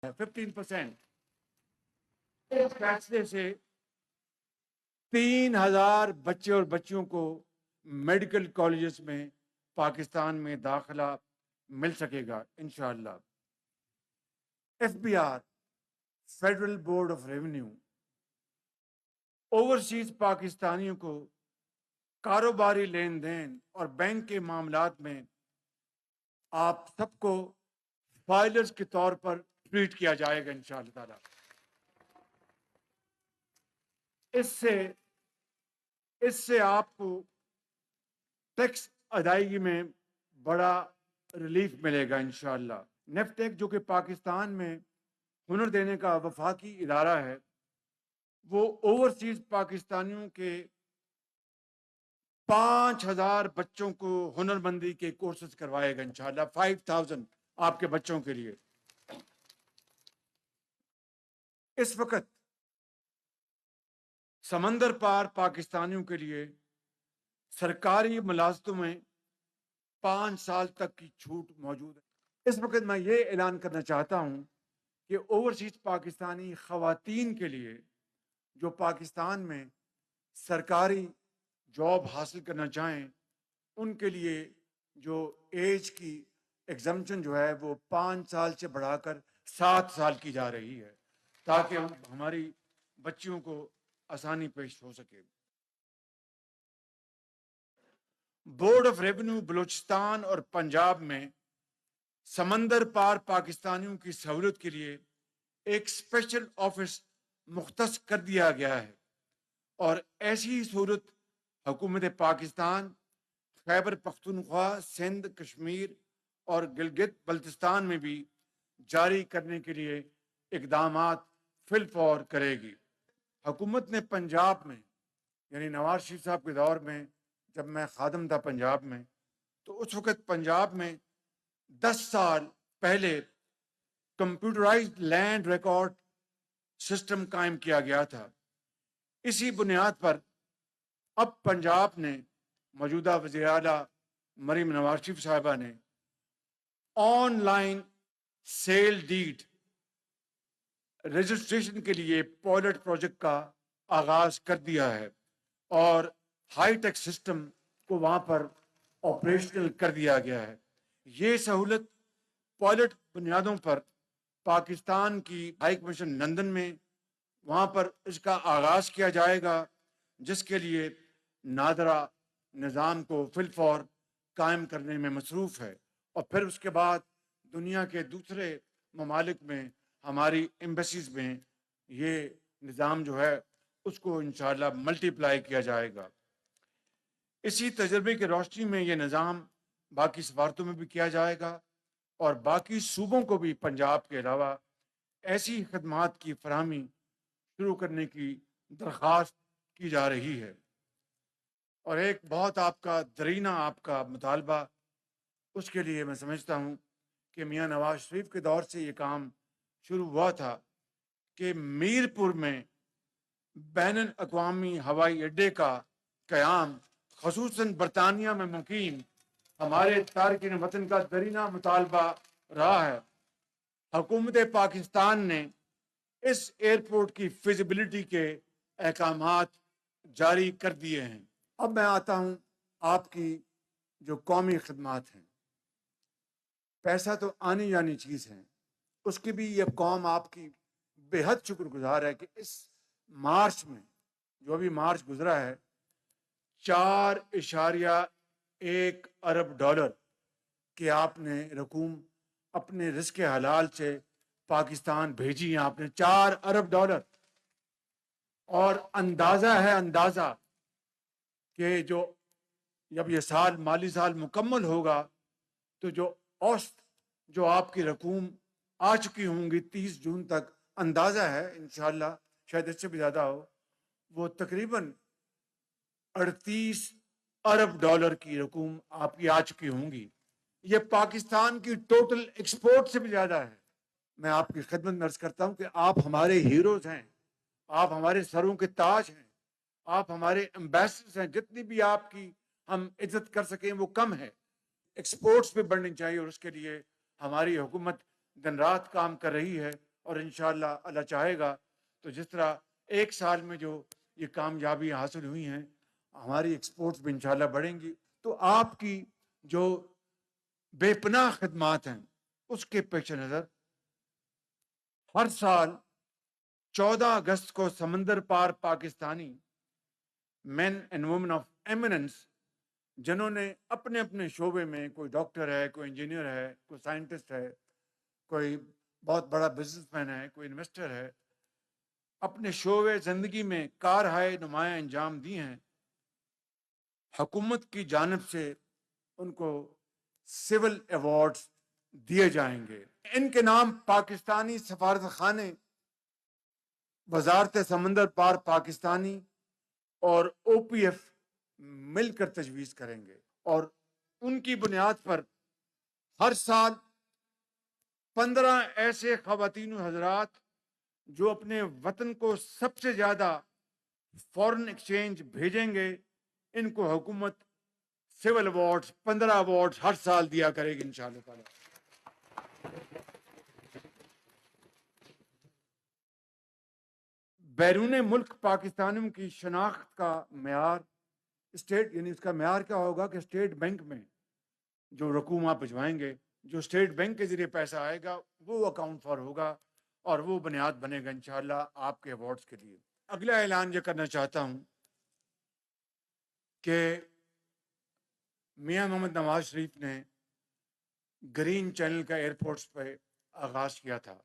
15%. اس فیصلے سے 3,000 بچے اور بچیوں کو میڈیکل کالجز میں پاکستان میں داخلہ مل سکے گا انشاءاللہ۔ FBR federal board of revenue overseas پاکستانیوں کو کاروباری لین دین اور بینک کے معاملات میں آپ سب کو فائلرز کے طور پر ٹریٹ کیا جائے گا انشاءاللہ تعالی۔ اس سے آپ کو ٹیکس ادائیگی میں بڑا ریلیف ملے گا انشاءاللہ۔ نیفٹیک جو کہ پاکستان میں ہنر دینے کا وفاقی ادارہ ہے، وہ اوورسیز پاکستانیوں کے 5,000 بچوں کو ہنر مندی کے کورسز کروائے گا انشاءاللہ، 5,000 آپ کے بچوں کے لیے۔ اس وقت سمندر پار پاکستانیوں کے لیے سرکاری ملازمتوں میں 5 سال تک کی چھوٹ موجود ہے۔ اس وقت میں یہ اعلان کرنا چاہتا ہوں کہ اوورسیز پاکستانی خواتین کے لیے جو پاکستان میں سرکاری جاب حاصل کرنا چاہیں، ان کے لیے جو ایج کی ایگزمپشن جو ہے وہ 5 سال سے بڑھا کر 7 سال کی جا رہی ہے، تاکہ ہماری بچیوں کو آسانی پیش ہو سکے۔ بورڈ آف ریونیو بلوچستان اور پنجاب میں سمندر پار پاکستانیوں کی سہولت کے لیے ایک اسپیشل آفس مختص کر دیا گیا ہے، اور ایسی سہولت حکومت پاکستان خیبر پختونخوا، سندھ، کشمیر اور گلگت بلتستان میں بھی جاری کرنے کے لیے اقدامات فی الفور کرے گی۔ حکومت نے پنجاب میں، یعنی نواز شریف صاحب کے دور میں جب میں خادم تھا پنجاب میں، تو اس وقت پنجاب میں 10 سال پہلے کمپیوٹرائزڈ لینڈ ریکارڈ سسٹم قائم کیا گیا تھا۔ اسی بنیاد پر اب پنجاب نے موجودہ وزیر اعلیٰ مریم نواز شریف صاحبہ نے online sale deed registration کے لیے پائلٹ پروجیکٹ کا آغاز کر دیا ہے، اور ہائی ٹیک سسٹم کو وہاں پر آپریشنل کر دیا گیا ہے۔ یہ سہولت پائلٹ بنیادوں پر پاکستان کی ہائی کمیشن لندن میں وہاں پر اس کا آغاز کیا جائے گا، جس کے لیے نادرا نظام کو فی الفور قائم کرنے میں مصروف ہے، اور پھر اس کے بعد دنیا کے دوسرے ممالک میں ہماری ایمبیسیز میں یہ نظام جو ہے اس کو انشاءاللہ ملٹی پلائی کیا جائے گا۔ اسی تجربے کی روشنی میں یہ نظام باقی سفارتوں میں بھی کیا جائے گا، اور باقی صوبوں کو بھی پنجاب کے علاوہ ایسی خدمات کی فراہمی شروع کرنے کی درخواست کی جا رہی ہے۔ اور ایک بہت آپ کا درینہ آپ کا مطالبہ، اس کے لیے میں سمجھتا ہوں کہ میاں نواز شریف کے دور سے یہ کام شروع ہوا تھا کہ میر پور میں بین الاقوامی ہوائی اڈے کا قیام خصوصاً برطانیہ میں مقیم ہمارے تارکین وطن کا درینہ مطالبہ رہا ہے۔ حکومت پاکستان نے اس ایئرپورٹ کی فیزیبلٹی کے احکامات جاری کر دیے ہیں۔ اب میں آتا ہوں آپ کی جو قومی خدمات ہیں۔ پیسہ تو آنی جانی چیز ہے، اس کی بھی یہ قوم آپ کی بے حد شکر گزار ہے کہ اس مارچ میں جو بھی مارچ گزرا ہے 4.1 ارب ڈالر کہ آپ نے رقوم اپنے رزق حلال سے پاکستان بھیجی ہیں، آپ نے 4 ارب ڈالر۔ اور اندازہ کہ جو جب یہ سال مالی سال مکمل ہوگا تو جو اوسط جو آپ کی رقوم آ چکی ہوں گی 30 جون تک، اندازہ ہے انشاءاللہ شاید اس سے بھی زیادہ ہو، وہ تقریباً 38 ارب ڈالر کی رقوم آپ کی آ چکی ہوں گی۔ یہ پاکستان کی ٹوٹل ایکسپورٹ سے بھی زیادہ ہے۔ میں آپ کی خدمت میں عرض کرتا ہوں کہ آپ ہمارے ہیروز ہیں، آپ ہمارے سروں کے تاج ہیں، آپ ہمارے ایمبیسڈرز ہیں۔ جتنی بھی آپ کی ہم عزت کر سکیں وہ کم ہے۔ ایکسپورٹس پہ بڑھنی چاہیے، اور اس کے لیے ہماری حکومت دن رات کام کر رہی ہے، اور انشاءاللہ اللہ چاہے گا تو جس طرح ایک سال میں جو یہ کامیابی حاصل ہوئی ہیں ہماری ایکسپورٹس بھی انشاءاللہ بڑھیں گی. تو آپ کی جو بے پناہ خدمات ہیں اس کے پیش نظر ہر سال 14 اگست کو سمندر پار پاکستانی مین اینڈ وومن آف ایمیننس جنہوں نے اپنے اپنے شعبے میں، کوئی ڈاکٹر ہے، کوئی انجینئر ہے، کوئی سائنٹسٹ ہے، کوئی بہت بڑا بزنس مین ہے، کوئی انویسٹر ہے، اپنے شعبے زندگی میں کارہائے نمایاں انجام دی ہیں، حکومت کی جانب سے ان کو سول ایوارڈز دیے جائیں گے. ان کے نام پاکستانی سفارت خانے، وزارت سمندر پار پاکستانی اور او پی ایف مل کر تجویز کریں گے، اور ان کی بنیاد پر ہر سال 15 ایسے خواتین و حضرات جو اپنے وطن کو سب سے زیادہ فورن ایکسچینج بھیجیں گے، ان کو حکومت سول ایوارڈز 15 ایوارڈز ہر سال دیا کرے گی انشاءاللہ تعالی. بیرون ملک پاکستانیوں کی شناخت کا معیار اسٹیٹ، یعنی اس کا معیار کیا ہوگا کہ اسٹیٹ بینک میں جو رقوم آپ بھجوائیں گے، جو اسٹیٹ بینک کے ذریعے پیسہ آئے گا وہ اکاؤنٹ فار ہوگا اور وہ بنیاد بنے گا انشاءاللہ آپ کے ایوارڈز کے لیے. اگلا اعلان یہ کرنا چاہتا ہوں کہ میاں محمد نواز شریف نے گرین چینل کا ایئرپورٹس پہ آغاز کیا تھا،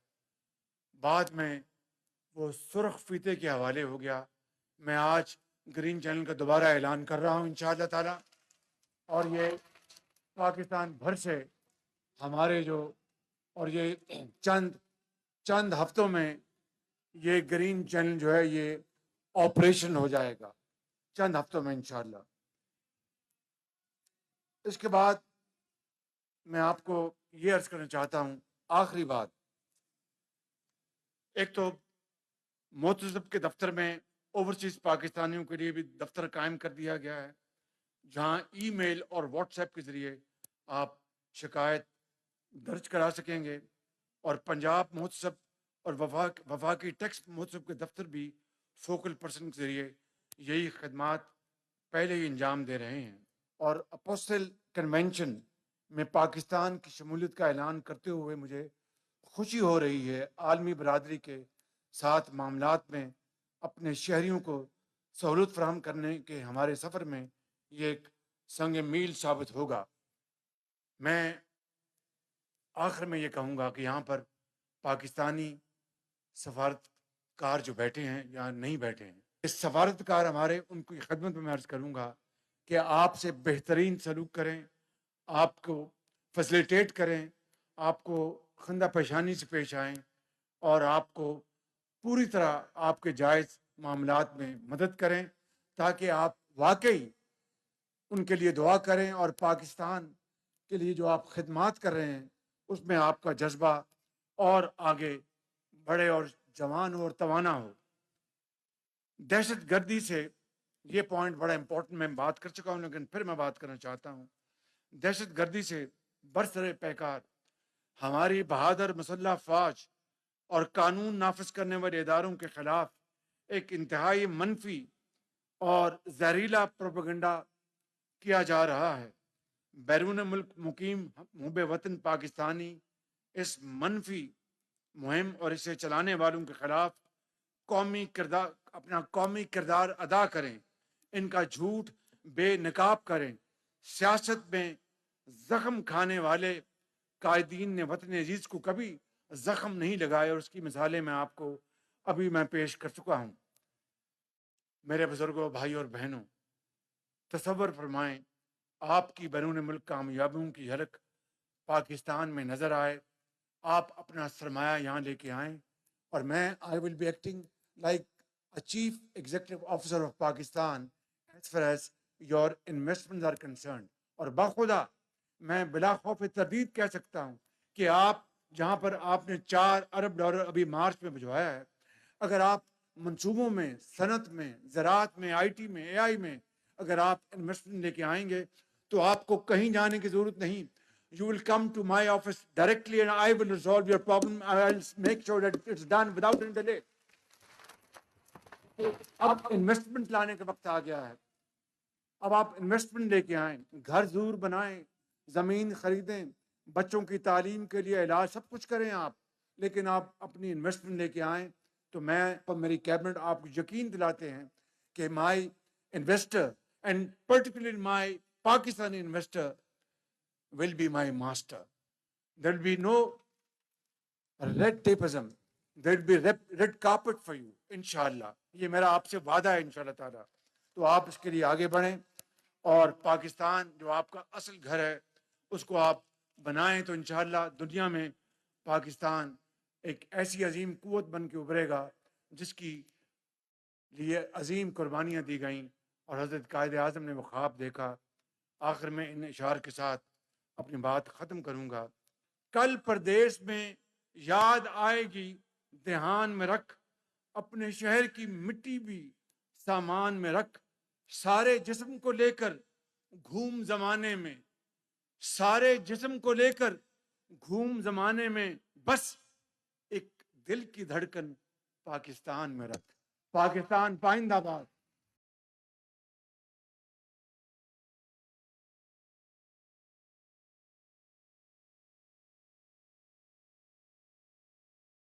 بعد میں وہ سرخ فیتے کے حوالے ہو گیا. میں آج گرین چینل کا دوبارہ اعلان کر رہا ہوں انشاءاللہ تعالی، اور یہ پاکستان بھر سے ہمارے جو، اور یہ چند ہفتوں میں یہ گرین چینل جو ہے یہ آپریشن ہو جائے گا، چند ہفتوں میں انشاءاللہ. اس کے بعد میں آپ کو یہ عرض کرنا چاہتا ہوں، آخری بات، ایک تو محتسب کے دفتر میں اوورسیز پاکستانیوں کے لیے بھی دفتر قائم کر دیا گیا ہے جہاں ای میل اور واٹس ایپ کے ذریعے آپ شکایت درج کرا سکیں گے، اور پنجاب محتسب اور وفاقی ٹیکس محتسب کے دفتر بھی فوکل پرسن کے ذریعے یہی خدمات پہلے ہی انجام دے رہے ہیں. اور اپوسٹل کنونشن میں پاکستان کی شمولیت کا اعلان کرتے ہوئے مجھے خوشی ہو رہی ہے. عالمی برادری کے ساتھ معاملات میں اپنے شہریوں کو سہولت فراہم کرنے کے ہمارے سفر میں یہ ایک سنگ میل ثابت ہوگا. میں آخر میں یہ کہوں گا کہ یہاں پر پاکستانی سفارتکار جو بیٹھے ہیں یا نہیں بیٹھے ہیں، اس سفارتکار ہمارے، ان کی خدمت میں عرض کروں گا کہ آپ سے بہترین سلوک کریں، آپ کو فیسیلیٹیٹ کریں، آپ کو خندہ پیشانی سے پیش آئیں، اور آپ کو پوری طرح آپ کے جائز معاملات میں مدد کریں تاکہ آپ واقعی ان کے لیے دعا کریں، اور پاکستان کے لیے جو آپ خدمات کر رہے ہیں اس میں آپ کا جذبہ اور آگے بڑھے اور جوان ہو اور توانا ہو. دہشت گردی سے، یہ پوائنٹ بڑا امپورٹنٹ، میں بات کر چکا ہوں لیکن پھر میں بات کرنا چاہتا ہوں. دہشت گردی سے برسر پیکار ہماری بہادر مسلح فوج اور قانون نافذ کرنے والے اداروں کے خلاف ایک انتہائی منفی اور زہریلا پروپیگنڈا کیا جا رہا ہے. بیرون ملک مقیم محب وطن پاکستانی اس منفی مہم اور اسے چلانے والوں کے خلاف اپنا قومی کردار ادا کریں، ان کا جھوٹ بے نقاب کریں. سیاست میں زخم کھانے والے قائدین نے وطن عزیز کو کبھی زخم نہیں لگائے، اور اس کی مثالیں میں آپ کو ابھی میں پیش کر چکا ہوں. میرے بزرگوں، بھائی اور بہنوں، تصور فرمائیں آپ کی بیرون ملک کامیابیوں کی جھلک پاکستان میں نظر آئے، آپ اپنا سرمایہ یہاں لے کے آئیں، اور میں I will be acting like a chief executive officer of Pakistan as far as your investments are concerned. اور باخدا میں بلا خوف تردید کہہ سکتا ہوں کہ آپ جہاں پر آپ نے $4 ارب ابھی مارچ میں بھجوایا ہے، اگر آپ منصوبوں میں، صنعت میں، زراعت میں، آئی ٹی میں، اے آئی میں اگر آپ انویسٹمنٹ لے کے آئیں گے تو آپ کو کہیں جانے کی ضرورت نہیں. you will come to my office directly and I will resolve your problem. I'll make sure that it's done without any delay. اب انویسٹمنٹ لانے کا وقت آ گیا ہے. اب آپ انویسٹمنٹ لے کے آئیں, گھر ضرور بنائیں, زمین خریدیں, بچوں کی تعلیم کے لیے علاج سب کچھ کریں آپ, لیکن آپ اپنی انویسٹمنٹ لے کے آئیں. تو میں اور میری کیبنٹ آپ کو یقین دلاتے ہیں کہ my investor and particularly my Pakistani investor will be my master. There will be no red tapeism. There will be red carpet for you, inshallah. یہ میرا آپ سے وعدہ ہے انشاءاللہ تعالیٰ. تو آپ اس کے لیے آگے بڑھیں اور پاکستان جو آپ کا اصل گھر ہے اس کو آپ بنائیں, تو انشاءاللہ دنیا میں پاکستان ایک ایسی عظیم قوت بن کے ابھرے گا جس کی لیے عظیم قربانیاں دی گئیں اور حضرت قائد اعظم نے وہ خواب دیکھا. آخر میں ان اشعار کے ساتھ اپنی بات ختم کروں گا. کل پردیس میں یاد آئے گی دھیان میں رکھ, اپنے شہر کی مٹی بھی سامان میں رکھ, سارے جسم کو لے کر گھوم زمانے میں, سارے جسم کو لے کر گھوم زمانے میں, بس ایک دل کی دھڑکن پاکستان میں رکھ. پاکستان پائندہ باد.